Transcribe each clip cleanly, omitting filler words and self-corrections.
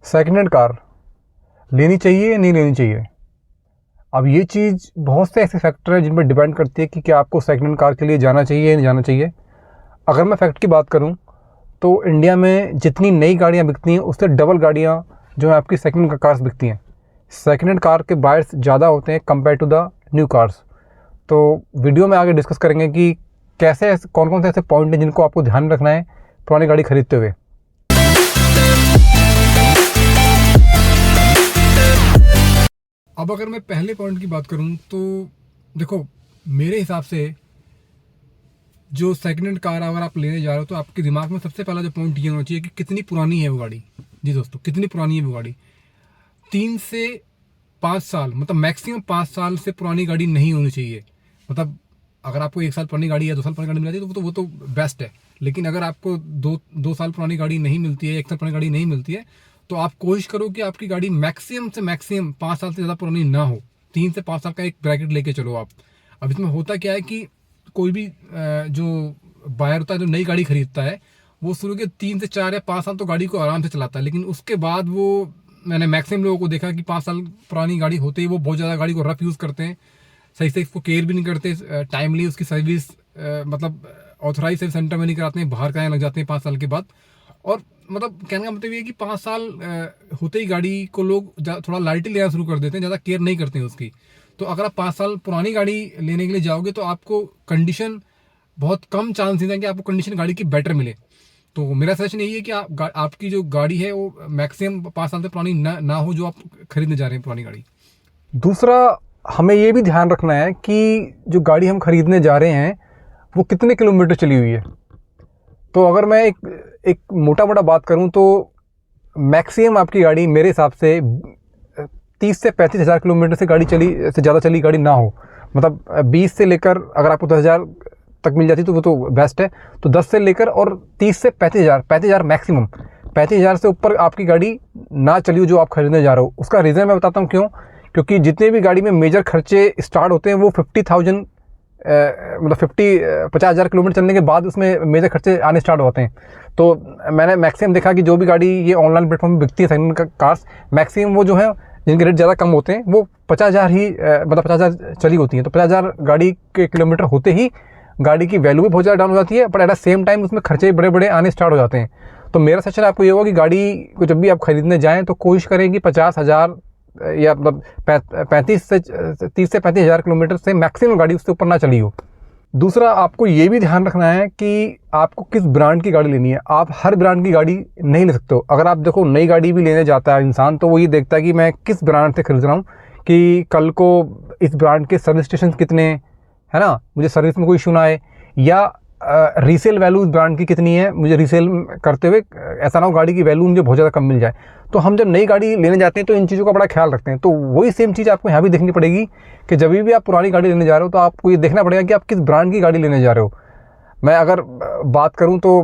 Second hand car लेनी चाहिए या नहीं लेनी चाहिए। अब ये चीज़ बहुत से ऐसे फैक्टर हैं जिन पर डिपेंड करती है कि क्या आपको सेकंड हैंड कार के लिए जाना चाहिए या नहीं जाना चाहिए। अगर मैं फैक्ट की बात करूं तो इंडिया में जितनी नई गाड़ियां बिकती हैं उससे डबल गाड़ियां जो है आपकी सेकंड हैंड कार्स बिकती हैं। सेकंड हैंड कार के बायर्स ज़्यादा होते हैं compare to the new cars. तो वीडियो में आगे डिस्कस करेंगे कि कैसे कौन कौन से ऐसे पॉइंट हैं जिनको आपको ध्यान में रखना है पुरानी गाड़ी खरीदते हुए। अब अगर मैं पहले पॉइंट की बात करूं तो देखो, मेरे हिसाब से जो सेकंड हैंड कार अगर आप लेने जा रहे हो तो आपके दिमाग में सबसे पहला जो पॉइंट ये होना चाहिए कि कितनी पुरानी है वो गाड़ी। जी दोस्तों, कितनी पुरानी है वो गाड़ी। 3 से 5 साल, मतलब मैक्सिमम 5 साल से पुरानी गाड़ी नहीं होनी चाहिए। मतलब अगर आपको 1 साल पुरानी गाड़ी या 2 साल पुरानी गाड़ी मिल जाती है तो वो तो बेस्ट है। लेकिन अगर आपको दो साल पुरानी गाड़ी नहीं मिलती है, 1 साल पुरानी गाड़ी नहीं मिलती है, तो आप कोशिश करो कि आपकी गाड़ी मैक्सिमम से मैक्सिमम 5 साल से ज़्यादा पुरानी ना हो। 3 से 5 साल का एक ब्रैकेट लेके चलो आप। अब इसमें होता क्या है कि कोई भी जो बायर होता है, जो नई गाड़ी खरीदता है, वो शुरू के 3 से 4 या 5 साल तो गाड़ी को आराम से चलाता है। लेकिन उसके बाद वो, मैंने मैक्सिमम लोगों को देखा कि 5 साल पुरानी गाड़ी होते ही वो बहुत ज़्यादा गाड़ी को रफ यूज़ करते हैं, सही से इसको केयर भी नहीं करते, टाइमली उसकी सर्विस मतलब ऑथराइज सर्विस सेंटर में नहीं कराते हैं, बाहर कराने लग जाते हैं 5 साल के बाद। और मतलब कहने का मतलब ये है कि 5 साल होते ही गाड़ी को लोग थोड़ा लाइटली लेना शुरू कर देते हैं, ज़्यादा केयर नहीं करते हैं उसकी। तो अगर आप 5 साल पुरानी गाड़ी लेने के लिए जाओगे तो आपको कंडीशन, बहुत कम चांसेस हैं कि आपको कंडीशन गाड़ी की बेटर मिले। तो मेरा सजेशन यही है कि आपकी जो गाड़ी है वो मैक्सिमम 5 साल से पुरानी ना हो, जो आप खरीदने जा रहे हैं पुरानी गाड़ी। दूसरा, हमें ये भी ध्यान रखना है कि जो गाड़ी हम खरीदने जा रहे हैं वो कितने किलोमीटर चली हुई है। तो अगर मैं एक मोटा मोटा बात करूं तो मैक्सिमम आपकी गाड़ी मेरे हिसाब से 30 से 35 हज़ार किलोमीटर से ज़्यादा चली गाड़ी ना हो। मतलब 20 से लेकर अगर आपको 10,000 तक मिल जाती तो वो तो बेस्ट है। तो 10 से लेकर और 30 से 35 हज़ार मैक्सिमम। 35 हज़ार से ऊपर आपकी गाड़ी ना चली हो जो आप खरीदने जा रहे हो। उसका रीज़न मैं बताता हूँ क्यों। क्योंकि जितने भी गाड़ी में मेजर खर्चे स्टार्ट होते हैं वो 50,000 मतलब 50,000 किलोमीटर चलने के बाद उसमें मेजर खर्चे आने स्टार्ट होते हैं। तो मैंने मैक्सिमम देखा कि जो भी गाड़ी ये ऑनलाइन प्लेटफॉर्म पर बिकती है सेकंड हैंड कार्स, मैक्सिमम वो जो है जिनके रेट ज़्यादा कम होते हैं वो 50,000 ही मतलब 50,000 चली होती हैं। तो 50,000 गाड़ी के किलोमीटर होते ही गाड़ी की वैल्यू भी बहुत ज़्यादा डाउन हो जाती है, but at the same time उसमें खर्चे बड़े बड़े आने स्टार्ट हो जाते हैं। तो मेरा सजेशन आपको ये होगा कि गाड़ी को जब भी आप खरीदने जाएँ तो कोशिश करें कि 50,000 या मतलब 30 से 35 हज़ार किलोमीटर से मैक्सिमम गाड़ी उससे ऊपर ना चली हो। दूसरा, आपको ये भी ध्यान रखना है कि आपको किस ब्रांड की गाड़ी लेनी है। आप हर ब्रांड की गाड़ी नहीं ले सकते हो। अगर आप देखो, नई गाड़ी भी लेने जाता है इंसान तो वो ये देखता है कि मैं किस ब्रांड से खरीद रहा हूँ, कि कल को इस ब्रांड के सर्विस स्टेशन कितने, है ना, मुझे सर्विस में कोई इशू ना आए, या रीसेल वैल्यू ब्रांड की कितनी है, मुझे रीसेल करते हुए ऐसा ना हो गाड़ी की वैल्यू मुझे बहुत ज़्यादा कम मिल जाए। तो हम जब नई गाड़ी लेने जाते हैं तो इन चीज़ों का बड़ा ख्याल रखते हैं। तो वही सेम चीज़ आपको यहाँ भी देखनी पड़ेगी कि जब भी आप पुरानी गाड़ी लेने जा रहे हो तो आपको ये देखना पड़ेगा कि आप किस ब्रांड की गाड़ी लेने जा रहे हो। मैं अगर बात करूँ तो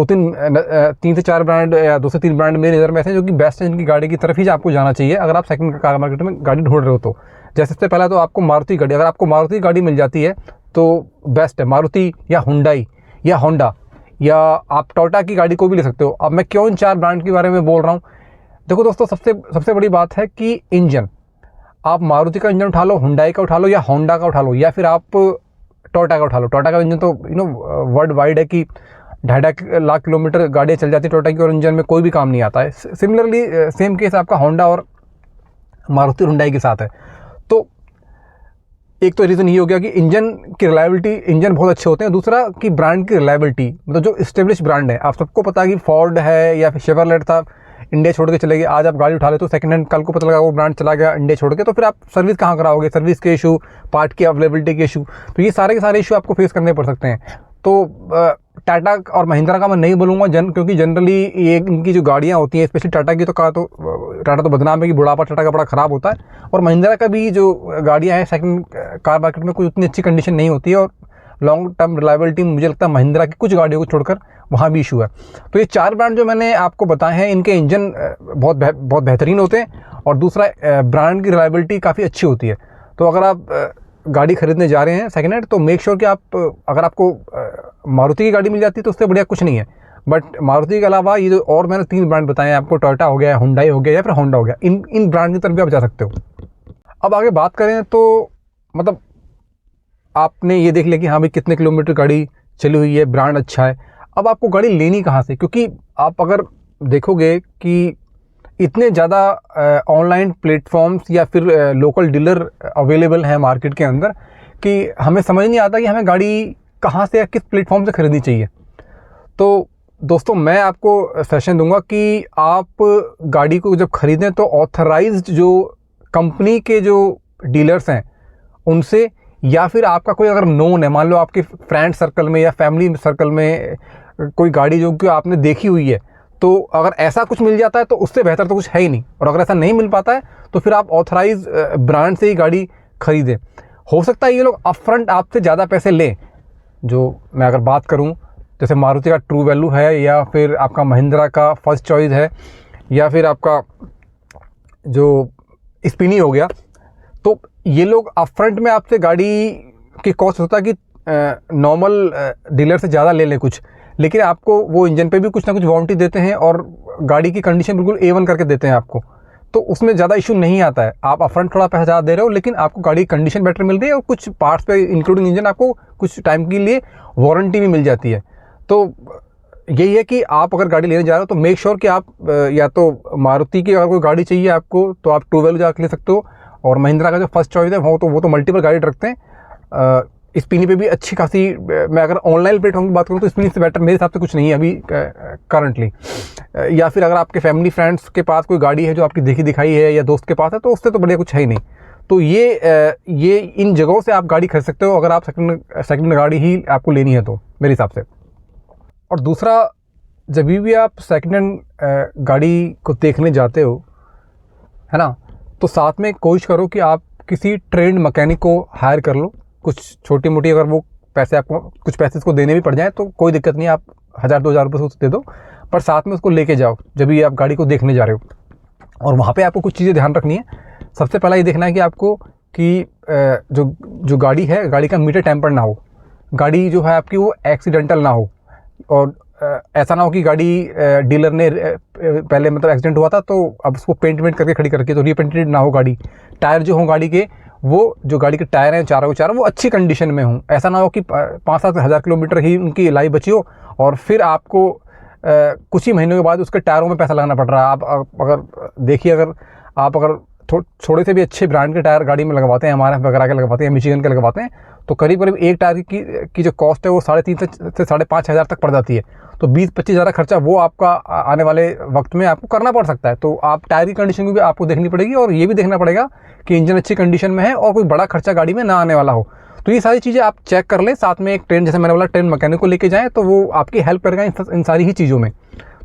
3 से 4 ब्रांड या 2 से 3 ब्रांड मेरी नज़र में ऐसे जो कि बेस्ट है, जिनकी गाड़ी की तरफ ही आपको जाना चाहिए अगर आप सेकंड कार मार्केट में गाड़ी ढूंढ रहे हो। तो जैसे सबसे पहला तो आपको मारुति गाड़ी, अगर आपको मारुति गाड़ी मिल जाती है तो बेस्ट है। मारुति या हुंडई या होंडा, या आप टोयोटा की गाड़ी को भी ले सकते हो। अब मैं क्यों इन 4 ब्रांड के बारे में बोल रहा हूँ, देखो दोस्तों, सबसे बड़ी बात है कि इंजन, आप मारुति का इंजन उठा लो, हुंडई का उठा लो, या होंडा का उठा लो, या फिर आप टोयोटा का उठा लो। टोयोटा का इंजन तो वर्ल्ड वाइड है कि 2.5 लाख किलोमीटर गाड़ियाँ चल जाती है टोयोटा की और इंजन में कोई भी काम नहीं आता है। सिमिलरली सेम केस आपका होंडा और मारुति हुंडई के साथ है। तो एक तो रीज़न ये हो गया कि इंजन की रिलायबिलिटी, इंजन बहुत अच्छे होते हैं। दूसरा कि ब्रांड की रिलायबिलिटी, मतलब जो इस्टेब्लिश ब्रांड है, आप सबको पता है कि फोर्ड है या फिर शेवरलेट था, इंडिया छोड़ के चले गए। आज आप गाड़ी उठा ले तो सेकंड हैंड, कल को पता लगा वो ब्रांड चला गया इंडिया छोड़ के, तो फिर आप सर्विस कहाँ कराओगे, सर्विस के इशू, पार्ट की अवेलेबिलिटी के इशू, तो ये सारे के सारे इशू आपको फेस करने पड़ सकते हैं। तो टाटा और महिंद्रा का मैं नहीं बोलूँगा क्योंकि जनरली ये इनकी जो गाड़ियाँ होती हैं, स्पेशली टाटा की, तो टाटा तो बदनाम है कि बुढ़ापा टाटा का बड़ा ख़राब होता है, और महिंद्रा का भी जो गाड़ियाँ हैं सेकंड कार मार्केट में कोई उतनी अच्छी कंडीशन नहीं होती है, और लॉन्ग टर्म रिलायबिलिटी मुझे लगता है महिंद्रा की कुछ गाड़ियों को छोड़कर वहाँ भी इशू है। तो ये 4 ब्रांड जो मैंने आपको बताए हैं, इनके इंजन बहुत बेहतरीन होते हैं, और दूसरा ब्रांड की रिलायबिलिटी काफ़ी अच्छी होती है। तो अगर आप गाड़ी खरीदने जा रहे हैं सेकंड हैंड, तो मेक श्योर कि आप, अगर आपको मारुति की गाड़ी मिल जाती है तो उससे बढ़िया कुछ नहीं है। बट मारुति के अलावा ये जो और मैंने 3 ब्रांड बताए हैं आपको, टोयोटा हो गया, हुंडई हो गया या फिर होंडा हो गया, इन ब्रांड की तरफ भी आप जा सकते हो। अब आगे बात करें तो मतलब आपने ये देख लिया कि हाँ भाई कितने किलोमीटर गाड़ी चली हुई है, ब्रांड अच्छा है। अब आपको गाड़ी लेनी कहाँ से, क्योंकि आप अगर देखोगे कि इतने ज़्यादा ऑनलाइन प्लेटफॉर्म्स या फिर लोकल डीलर अवेलेबल हैं मार्केट के अंदर कि हमें समझ नहीं आता कि हमें गाड़ी कहाँ से या किस प्लेटफॉर्म से ख़रीदनी चाहिए। तो दोस्तों मैं आपको सजेशन दूंगा कि आप गाड़ी को जब ख़रीदें तो ऑथराइज्ड जो कंपनी के जो डीलर्स हैं उनसे, या फिर आपका कोई अगर नोन है, मान लो आपके फ्रेंड सर्कल में या फैमिली सर्कल में कोई गाड़ी जो कि आपने देखी हुई है, तो अगर ऐसा कुछ मिल जाता है तो उससे बेहतर तो कुछ है ही नहीं। और अगर ऐसा नहीं मिल पाता है तो फिर आप ऑथराइज ब्रांड से ही गाड़ी खरीदें। हो सकता है ये लोग अपफ्रंट आपसे ज़्यादा पैसे लें। जो मैं अगर बात करूं जैसे मारुति का ट्रू वैल्यू है, या फिर आपका महिंद्रा का फर्स्ट चॉइस है, या फिर आपका जो स्पिनी हो गया, तो ये लोग अपफ्रंट में आपसे गाड़ी की कॉस्ट होता है कि नॉर्मल डीलर से ज़्यादा ले लें कुछ, लेकिन आपको वो इंजन पे भी कुछ ना कुछ वारंटी देते हैं और गाड़ी की कंडीशन बिल्कुल A1 करके देते हैं आपको, तो उसमें ज़्यादा इशू नहीं आता है। आप अपफ्रंट थोड़ा पैसा ज़्यादा दे रहे हो लेकिन आपको गाड़ी की कंडीशन बेटर मिल रही है और कुछ पार्ट्स पे इंक्लूडिंग इंजन आपको कुछ टाइम के लिए वारंटी भी मिल जाती है। तो यही है कि आप अगर गाड़ी लेने जा रहे हो तो मेक श्योर कि आप या तो मारुति की अगर कोई गाड़ी चाहिए आपको तो आप ट्रू वैल्यू जाकर ले सकते हो, और महिंद्रा का जो फर्स्ट चॉइस है वो तो मल्टीपल गाड़ी रखते हैं। स्पिनी पे भी अच्छी खासी, मैं अगर ऑनलाइन प्लेटफॉर्म की बात करूँ तो स्पिनी से बेटर मेरे हिसाब से कुछ नहीं है अभी करंटली। या फिर अगर आपके फैमिली फ्रेंड्स के पास कोई गाड़ी है जो आपकी देखी दिखाई है या दोस्त के पास है तो उससे तो बढ़िया कुछ है ही नहीं। तो ये इन जगहों से आप गाड़ी खरीद सकते हो अगर आप सेकंड गाड़ी ही आपको लेनी है तो मेरे हिसाब से। और दूसरा, जब भी आप सेकंड हैंड गाड़ी को देखने जाते हो, है ना, तो साथ में कोशिश करो कि आप किसी ट्रेंड मैकेनिक को हायर कर लो। कुछ छोटी मोटी अगर वो पैसे आपको कुछ पैसे उसको देने भी पड़ जाए तो कोई दिक्कत नहीं, आप 1000-2000 रुपये उसको दे दो, पर साथ में उसको लेके जाओ जब भी आप गाड़ी को देखने जा रहे हो। और वहाँ पे आपको कुछ चीज़ें ध्यान रखनी है। सबसे पहला ये देखना है कि आपको कि जो गाड़ी है, गाड़ी का मीटर टेम्पर ना हो, गाड़ी जो है आपकी वो एक्सीडेंटल ना हो, और ऐसा ना हो कि गाड़ी डीलर ने पहले मतलब एक्सीडेंट हुआ था तो अब उसको पेंट करके खड़ी करके, तो रीपेंटेड ना हो गाड़ी। टायर जो हो गाड़ी के, वो जो गाड़ी के टायर हैं चारों के चारों वो अच्छी कंडीशन में हों। ऐसा ना हो कि 5-7 हज़ार किलोमीटर ही उनकी लाइफ बची हो और फिर आपको कुछ ही महीनों के बाद उसके टायरों में पैसा लगाना पड़ रहा है। आप अगर देखिए, अगर आप थोड़े से भी अच्छे ब्रांड के टायर गाड़ी में लगवाते हैं, हमारे वगैरह के लगवाते हैं, मिशिगन के लगवाते हैं, तो करीब एक टायर की जो कॉस्ट है वो 3,500 से 5,500 तक पड़ जाती है। तो 20-25 हज़ार खर्चा वो आपका आने वाले वक्त में आपको करना पड़ सकता है। तो आप टायर की कंडीशन भी आपको देखनी पड़ेगी और ये भी देखना पड़ेगा कि इंजन अच्छी कंडीशन में है और कोई बड़ा खर्चा गाड़ी में ना आने वाला हो। तो ये सारी चीज़ें आप चेक कर लें। साथ में एक ट्रेन, जैसे मैंने बोला, ट्रेन मैकेनिक को लेके जाएँ तो वो आपकी हेल्प करेगा इन सारी ही चीज़ों में।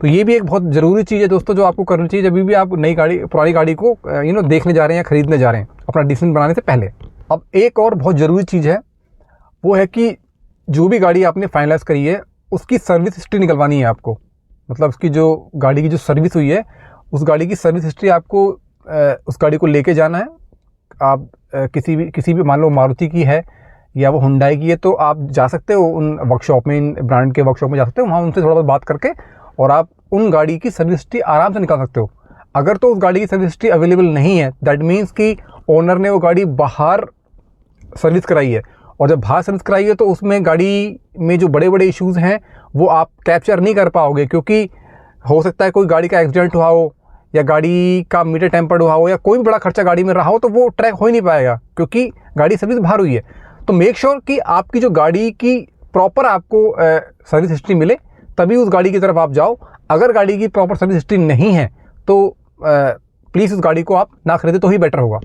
तो ये भी एक बहुत ज़रूरी चीज़ है दोस्तों जो आपको करनी चाहिए जब भी आप पुरानी गाड़ी को देखने जा रहे हैं या ख़रीदने जा रहे हैं अपना डिसीजन बनाने से पहले। अब एक और बहुत ज़रूरी चीज़ है, वो है कि जो भी गाड़ी आपने फाइनलाइज़ करी है उसकी सर्विस हिस्ट्री निकलवानी है आपको। मतलब उसकी जो गाड़ी की जो सर्विस हुई है उस गाड़ी की सर्विस हिस्ट्री आपको उस गाड़ी को लेके जाना है। आप किसी भी मान लो मारुति की है या वो हुंडई की है तो आप जा सकते हो उन वर्कशॉप में, इन ब्रांड के वर्कशॉप में जा सकते हो, वहाँ उनसे थोड़ा बहुत बात करके और आप उन गाड़ी की सर्विस हिस्ट्री आराम से निकाल सकते हो। अगर तो उस गाड़ी की सर्विस हिस्ट्री अवेलेबल नहीं है, दैट मीन्स कि ओनर ने वो गाड़ी बाहर सर्विस कराई है, और जब बाहर सर्विस कराई है तो उसमें गाड़ी में जो बड़े बड़े इश्यूज़ हैं वो आप कैप्चर नहीं कर पाओगे, क्योंकि हो सकता है कोई गाड़ी का एक्सीडेंट हुआ हो या गाड़ी का मीटर टेम्पर्ड हुआ हो या कोई भी बड़ा खर्चा गाड़ी में रहा हो, तो वो ट्रैक हो ही नहीं पाएगा क्योंकि गाड़ी सर्विस बाहर हुई है। तो मेक श्योर कि आपकी जो गाड़ी की प्रॉपर आपको सर्विस हिस्ट्री मिले, तभी उस गाड़ी की तरफ आप जाओ। अगर गाड़ी की प्रॉपर सर्विस हिस्ट्री नहीं है तो प्लीज़ उस गाड़ी को आप ना खरीदें तो ही बेटर होगा।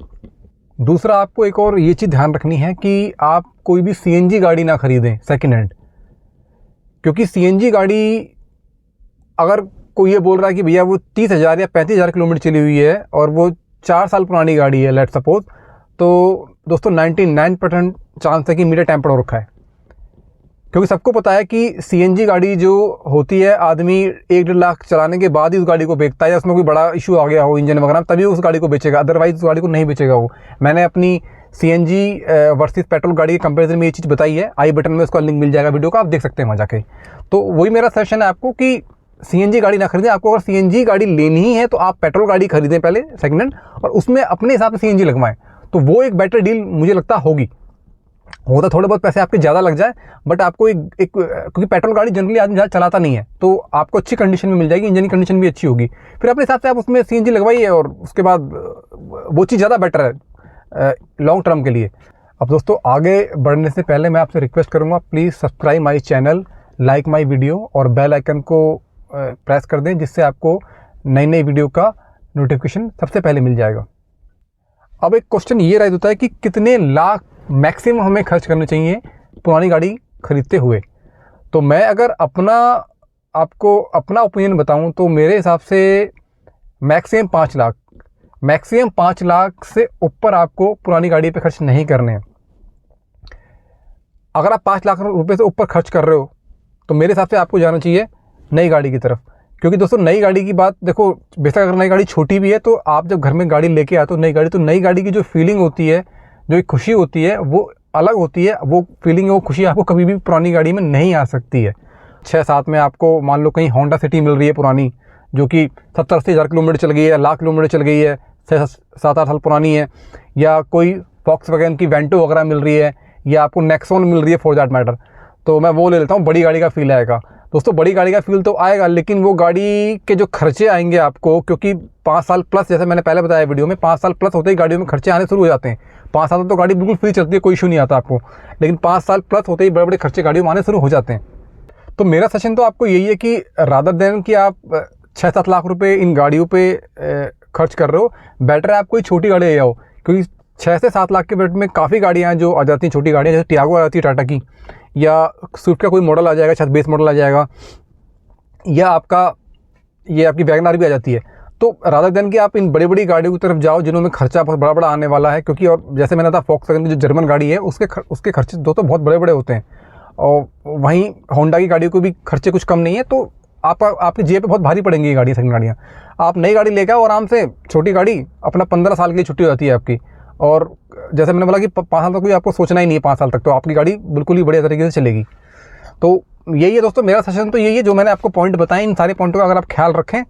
दूसरा, आपको एक और ये चीज़ ध्यान रखनी है कि आप कोई भी CNG गाड़ी ना खरीदें सेकेंड हैंड, क्योंकि CNG गाड़ी अगर कोई ये बोल रहा है कि भैया वो 30,000 या 35,000 किलोमीटर चली हुई है और वो 4 साल पुरानी गाड़ी है, लेट सपोज, तो दोस्तों 99% चांस है कि मीटर टेम्पर्ड हो रखा है। क्योंकि सबको पता है कि CNG गाड़ी जो होती है, आदमी 1-1.5 लाख चलाने के बाद ही उस गाड़ी को बेचता है, या उसमें कोई बड़ा इशू आ गया हो इंजन वगैरह, तभी उस गाड़ी को बेचेगा, अदरवाइज उस गाड़ी को नहीं बेचेगा वो। मैंने अपनी CNG वर्सेस पेट्रोल गाड़ी के कंपैरिजन में ये चीज़ बताई है। आई बटन में उसका लिंक मिल जाएगा वीडियो का, आप देख सकते हैं वहाँ जाके। तो वही मेरा सजेशन है आपको कि CNG गाड़ी ना खरीदें। आपको अगर CNG गाड़ी लेनी ही है तो आप पेट्रोल गाड़ी खरीदें पहले सेकेंड हैंड, और उसमें अपने हिसाब से CNG लगवाएं, तो वो एक बेटर डील मुझे लगता होगी। होता थोड़े बहुत पैसे आपके ज़्यादा लग जाए, बट आपको एक क्योंकि पेट्रोल गाड़ी जनरली आदमी ज़्यादा चलाता नहीं है, तो आपको अच्छी कंडीशन में मिल जाएगी, इंजन की कंडीशन भी अच्छी होगी। फिर अपने हिसाब से आप उसमें CNG लगवाइए, और उसके बाद वो चीज़ ज़्यादा बेटर है लॉन्ग टर्म के लिए। अब दोस्तों, आगे बढ़ने से पहले मैं आपसे रिक्वेस्ट करूँगा, please subscribe my channel, like my video और बेल आइकन को प्रेस कर दें, जिससे आपको नई नई वीडियो का नोटिफिकेशन सबसे पहले मिल जाएगा। अब एक क्वेश्चन ये राइज होता है कि कितने लाख मैक्सिमम हमें खर्च करने चाहिए पुरानी गाड़ी खरीदते हुए। तो मैं अगर आपको अपना ओपिनियन बताऊं तो मेरे हिसाब से मैक्सिमम 5 लाख, मैक्सिमम 5 लाख से ऊपर आपको पुरानी गाड़ी पे खर्च नहीं करने हैं। अगर आप 5 लाख रुपए से ऊपर खर्च कर रहे हो तो मेरे हिसाब से आपको जाना चाहिए नई गाड़ी की तरफ। क्योंकि दोस्तों, नई गाड़ी की बात देखो, बेशक अगर नई गाड़ी छोटी भी है तो आप जब घर में गाड़ी लेके आते हो नई गाड़ी, तो नई गाड़ी की जो फीलिंग होती है, जो एक खुशी होती है, वो अलग होती है। वो फीलिंग, वो खुशी आपको कभी भी पुरानी गाड़ी में नहीं आ सकती है। 6-7 में आपको मान लो कहीं होंडा सिटी मिल रही है पुरानी, जो कि 70-80 हज़ार किलोमीटर चल गई है, लाख किलोमीटर चल गई है, 7-8 साल पुरानी है, या कोई वॉक्सवैगन की वेंटो वगैरह मिल रही है, या आपको नेक्सॉन मिल रही है फॉर दैट मैटर, तो मैं वो ले लेता हूँ। बड़ी गाड़ी का फील आएगा दोस्तों, बड़ी गाड़ी का फील तो आएगा, लेकिन वो गाड़ी के जो खर्चे आएंगे आपको, क्योंकि 5 साल प्लस, जैसे मैंने पहले बताया वीडियो में, 5 साल प्लस होते ही गाड़ियों में खर्चे आने शुरू हो जाते हैं। 5 साल तो गाड़ी बिल्कुल फ्री चलती है, कोई इशू नहीं आता आपको, लेकिन 5 साल प्लस होते ही बड़े बड़े खर्चे गाड़ियों में आने शुरू हो जाते हैं। तो मेरा सजेशन तो आपको यही है कि रादर देन कि आप 6-7 लाख रुपए इन गाड़ियों पे खर्च कर रहे हो, बेटर है आप कोई छोटी गाड़ी ले आओ। क्योंकि 6 से 7 लाख के बजट में काफ़ी गाड़ियाँ हैं जो आ जाती हैं, छोटी गाड़ियाँ, जैसे टियागो आ जाती है टाटा की, या स्विफ्ट का कोई मॉडल आ जाएगा, शायद बेस मॉडल आ जाएगा, या आपकी वैगनआर भी आ जाती है। तो रादर देन कि आप इन बड़ी बड़ी गाड़ियों की तरफ जाओ जिन्होंने खर्चा बहुत बड़ा बड़ा आने वाला है, क्योंकि और जैसे मैंने कहा वॉक्सवैगन की जो जर्मन गाड़ी है उसके खर्चे दोस्तों बहुत बड़े बड़े होते हैं, और वहीं होंडा की गाड़ियों को भी खर्चे कुछ कम नहीं है। तो आपकी जेब पे बहुत भारी पड़ेंगी ये गाड़ियाँ, सेकंड गाड़ियाँ। आप नई गाड़ी लेकर आओ आराम से, छोटी गाड़ी, अपना 15 साल की छुट्टी हो जाती है आपकी। और जैसे मैंने बोला कि 5 साल तक कोई आपको सोचना ही नहीं है, 5 साल तक तो आपकी गाड़ी बिल्कुल ही बढ़िया तरीके से चलेगी। तो यही है दोस्तों, मेरा सजेशन तो यही है, जो मैंने आपको पॉइंट बताए, इन सारे पॉइंटों का अगर आप ख्याल रखें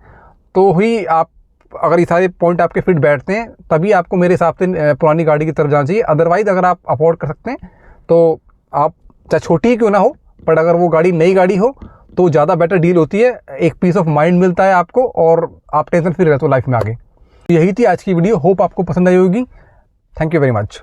तो ही आप, अगर ये सारे पॉइंट आपके फिट बैठते हैं, तभी आपको मेरे हिसाब से पुरानी गाड़ी की तरफ जाना चाहिए। अदरवाइज अगर आप अफोर्ड कर सकते हैं तो आप, चाहे छोटी ही क्यों ना हो, पर अगर वो गाड़ी नई गाड़ी हो तो ज़्यादा बेटर डील होती है। एक पीस ऑफ माइंड मिलता है आपको, और आप टेंशन फ्री रहते हो लाइफ में आगे। यही थी आज की वीडियो, होप आपको पसंद आई होगी। Thank you very much.